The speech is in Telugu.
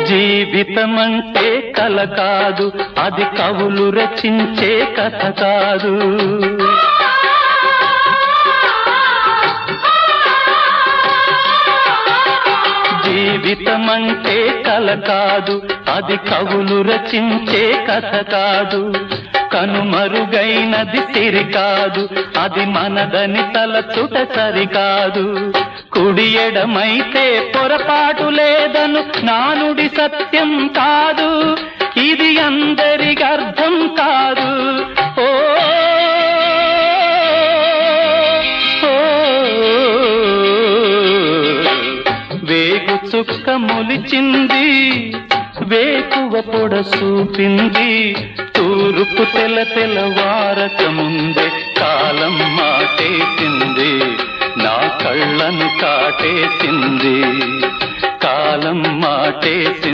జీవితమంటే కల కాదు, అది కవులు రచించే కథ కాదు. జీవితమంటే కల కాదు, అది కవులు రచించే కథ కాదు. కనుమరుగైనది సిరి కాదు, అది మనదని తలచుట సరికాదు. కుడి ఎడమైతే పొరపాటు లేదను నానుడి సత్యం కాదు, ఇది అందరికి అర్థం కాదు. ఓ వేగు చుక్క మొలిచింది, వేకువ పొడ చూపింది, తూరుపు తెల్లవారక ముందే కాలం మాటేసింది, నా కళ్ళను కాటేసింది, కాలం మాటేసింది.